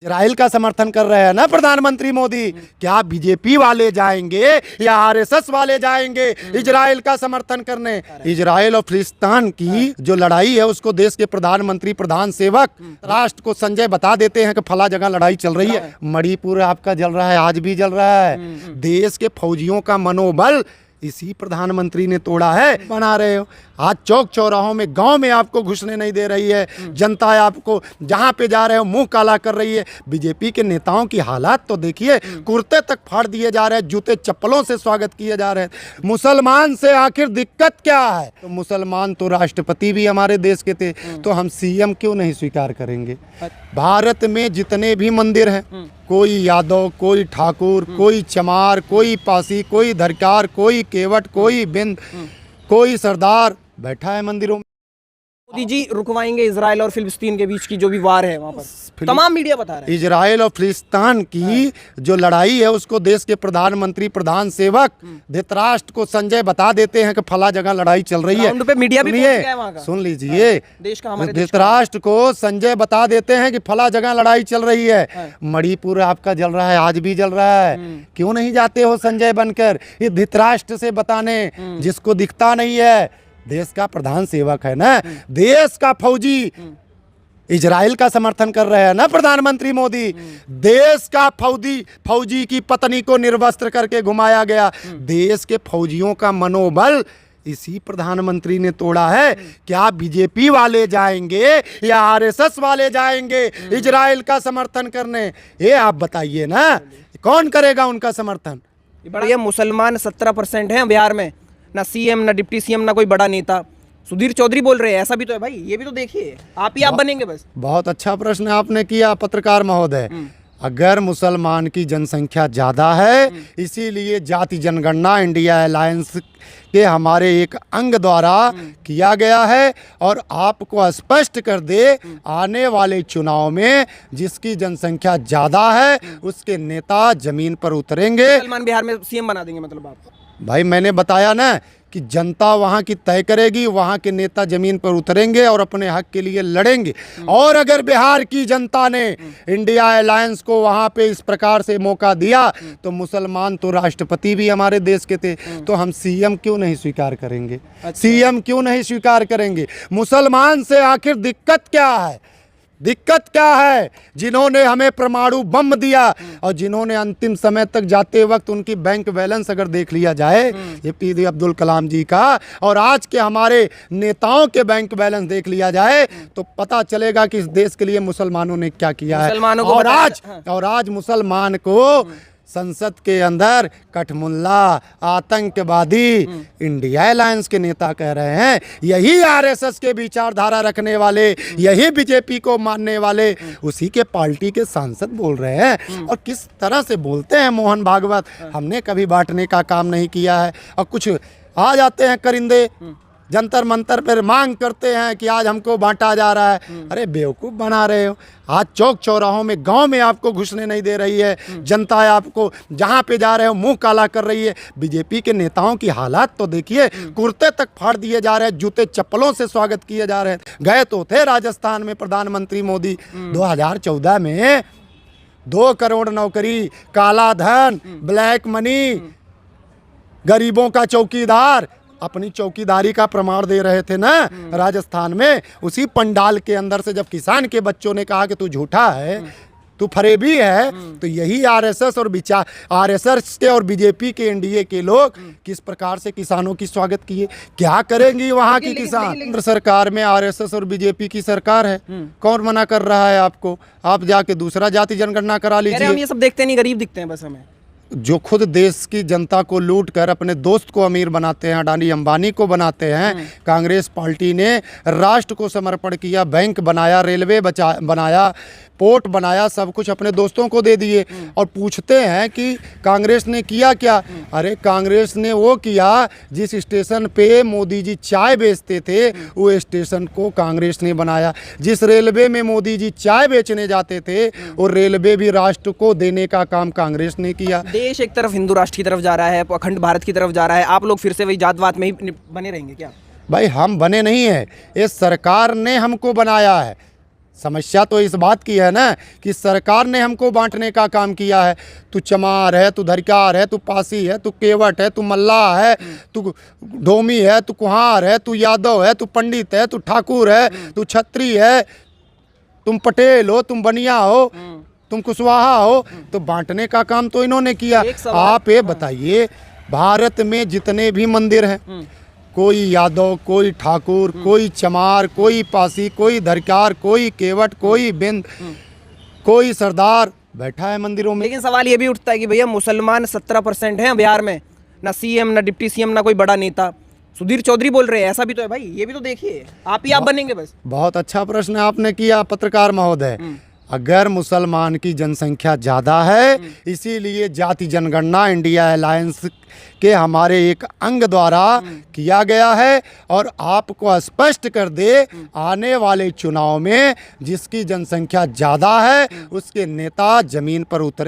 Israel का समर्थन कर रहे हैं ना प्रधानमंत्री मोदी। क्या बीजेपी वाले जाएंगे या आरएसएस वाले जाएंगे इजराइल का समर्थन करने? इजराइल और फिलिस्तीन की जो लड़ाई है उसको देश के प्रधानमंत्री प्रधान सेवक राष्ट्र को संजय बता देते हैं कि फला जगह लड़ाई चल रही है। मणिपुर आपका जल रहा है, आज भी जल रहा है। देश के फौजियों का मनोबल इसी प्रधानमंत्री ने तोड़ा है। बना रहे हो आज चौक चौराहों में, गांव में आपको घुसने नहीं दे रही है जनता। आपको जहां पे जा रहे हो मुंह काला कर रही है। बीजेपी के नेताओं की हालात तो देखिए, कुर्ते तक फाड़ दिए जा रहे हैं, जूते चप्पलों से स्वागत किए जा रहे हैं। मुसलमान से आखिर दिक्कत क्या है? तो मुसलमान तो राष्ट्रपति भी हमारे देश के थे, तो हम सीएम क्यों नहीं स्वीकार करेंगे? भारत में जितने भी मंदिर हैं, कोई यादव, कोई ठाकुर, कोई चमार, कोई पासी, कोई धरकार, कोई केवट, कोई बिंद, कोई सरदार बैठा है मंदिरों में। मोदी जी रुकवाएंगे इजराइल और फिलिस्तीन के बीच की जो भी वार है वहां पर, तमाम मीडिया बता रहा है। इजराइल और फिलिस्तीन की जो लड़ाई है उसको देश के प्रधानमंत्री प्रधान सेवक धृतराष्ट्र को संजय बता देते हैं कि फला जगह लड़ाई चल रही है। पे मीडिया भी पहुंच गया है वहां का। सुन लीजिए, देश का, हमारे धृतराष्ट्र को संजय बता देते हैं कि फला जगह लड़ाई चल रही है। मणिपुर आपका जल रहा है, आज भी जल रहा है। क्यों नहीं जाते हो संजय बनकर ये धृतराष्ट्र से बताने, जिसको दिखता नहीं है? देश का प्रधान सेवक है ना, देश का फौजी इजराइल का समर्थन कर रहे हैं ना प्रधानमंत्री मोदी। देश का फौजी की पत्नी को निर्वस्त्र करके घुमाया गया। देश के फौजियों का मनोबल इसी प्रधानमंत्री ने तोड़ा है। क्या बीजेपी वाले जाएंगे या आरएसएस वाले जाएंगे इजराइल का समर्थन करने? ये आप बताइए ना, कौन करेगा उनका समर्थन? ये मुसलमान 17% हैं बिहार में, ना सीएम, ना डिप्टी सीएम, ना कोई बड़ा नेता। सुधीर चौधरी बोल रहे हैं, ऐसा भी तो है भाई, ये भी तो देखिए। आप बनेंगे बस। बहुत अच्छा प्रश्न आपने किया पत्रकार महोदय। अगर मुसलमान की जनसंख्या ज़्यादा है, इसीलिए जाति जनगणना इंडिया अलायंस के हमारे एक अंग द्वारा किया गया है, और आपको स्पष्ट कर दे, आने वाले चुनाव में जिसकी जनसंख्या ज़्यादा है उसके नेता जमीन पर उतरेंगे। मुसलमान बिहार में सीएम बना देंगे मतलब आप? भाई मैंने बताया ना कि जनता वहाँ की तय करेगी, वहाँ के नेता जमीन पर उतरेंगे और अपने हक के लिए लड़ेंगे। और अगर बिहार की जनता ने इंडिया अलायंस को वहाँ पे इस प्रकार से मौका दिया, तो मुसलमान तो राष्ट्रपति भी हमारे देश के थे, तो हम सीएम क्यों नहीं स्वीकार करेंगे? सीएम क्यों नहीं स्वीकार करेंगे? मुसलमान से आखिर दिक्कत क्या है? दिक्कत क्या है? जिन्होंने हमें परमाणु बम दिया और जिन्होंने अंतिम समय तक जाते वक्त उनकी बैंक बैलेंस अगर देख लिया जाए, ये पीजे अब्दुल कलाम जी का और आज के हमारे नेताओं के बैंक बैलेंस देख लिया जाए, तो पता चलेगा कि इस देश के लिए मुसलमानों ने क्या किया है। और आज मुसलमान को संसद के अंदर कठमुल्ला, आतंकवादी इंडिया अलायंस के नेता कह रहे हैं। यही आरएसएस के विचारधारा रखने वाले, यही बीजेपी को मानने वाले, उसी के पार्टी के सांसद बोल रहे हैं। और किस तरह से बोलते हैं मोहन भागवत, हमने कभी बांटने का काम नहीं किया है। और कुछ आ जाते हैं करिंदे, जंतर मंतर पर मांग करते हैं कि आज हमको बांटा जा रहा है। अरे बेवकूफ़ बना रहे हो। आज चौक चौराहों में, गांव में आपको घुसने नहीं दे रही है जनता। आपको जहां पे जा रहे हो मुंह काला कर रही है। बीजेपी के नेताओं की हालात तो देखिए, कुर्ते तक फाड़ दिए जा रहे हैं, जूते चप्पलों से स्वागत किए जा रहे हैं। गए तो थे राजस्थान में प्रधानमंत्री मोदी 2014 में। 2 करोड़ नौकरी, काला धन, ब्लैक मनी, गरीबों का चौकीदार, अपनी चौकीदारी का प्रमाण दे रहे थे ना राजस्थान में। उसी पंडाल के अंदर से जब किसान के बच्चों ने कहा कि तू झूठा है, तू फरेबी है, तो यही आरएसएस के और बीजेपी के एनडीए के लोग किस प्रकार से किसानों की स्वागत किए। क्या करेंगी वहाँ की किसान? केंद्र सरकार में आरएसएस और बीजेपी की सरकार है, कौन मना कर रहा है आपको? आप जाके दूसरा जाति जनगणना करा लीजिए। हम ये सब देखते नहीं, गरीब दिखते हैं बस हमें। जो खुद देश की जनता को लूट कर अपने दोस्त को अमीर बनाते हैं, अडानी अंबानी को बनाते हैं। कांग्रेस पार्टी ने राष्ट्र को समर्पण किया, बैंक बनाया, रेलवे बनाया, पोर्ट बनाया, सब कुछ अपने दोस्तों को दे दिए। और पूछते हैं कि कांग्रेस ने किया क्या? अरे कांग्रेस ने वो किया जिस स्टेशन पे मोदी जी चाय बेचते थे, वो स्टेशन को कांग्रेस ने बनाया। जिस रेलवे में मोदी जी चाय बेचने जाते थे, वो रेलवे भी राष्ट्र को देने का काम कांग्रेस ने किया। देश एक तरफ हिंदू राष्ट्र की तरफ जा रहा है, अखंड भारत की तरफ जा रहा है। आप लोग फिर से वही जातवाद में ही बने रहेंगे क्या? भाई हम बने नहीं है, ये सरकार ने हमको बनाया है। समस्या तो इस बात की है ना कि सरकार ने हमको बांटने का काम किया है। तू चमार है, तू धरिकार है, तू पासी है, तू केवट है, तू मल्लाह है, तू डोमी है, तू कुहार है, तू यादव है, तू पंडित है, तू ठाकुर है, तू छत्री है, तुम पटेल हो, तुम बनिया हो, तुम कुशवाहा हो। तो बांटने का काम तो इन्होंने किया। एक सवाल- आप ये बताइए, भारत में जितने भी मंदिर हैं, कोई यादव, कोई ठाकुर, कोई चमार, कोई पासी, कोई धरकार, कोई केवट, कोई बिंद, कोई सरदार बैठा है मंदिरों में। लेकिन सवाल ये भी उठता है कि भैया मुसलमान 17% हैं बिहार में, ना सीएम ना डिप्टी सीएम ना कोई बड़ा नेता। सुधीर चौधरी बोल रहे हैं, ऐसा भी तो है भाई, ये भी तो देखिए। आप ही आप बनेंगे बस। बहुत अच्छा प्रश्न आपने किया पत्रकार महोदय। अगर मुसलमान की जनसंख्या ज़्यादा है, इसीलिए जाति जनगणना इंडिया अलायंस के हमारे एक अंग द्वारा किया गया है। और आपको स्पष्ट कर दे, आने वाले चुनाव में जिसकी जनसंख्या ज़्यादा है उसके नेता जमीन पर उतरे।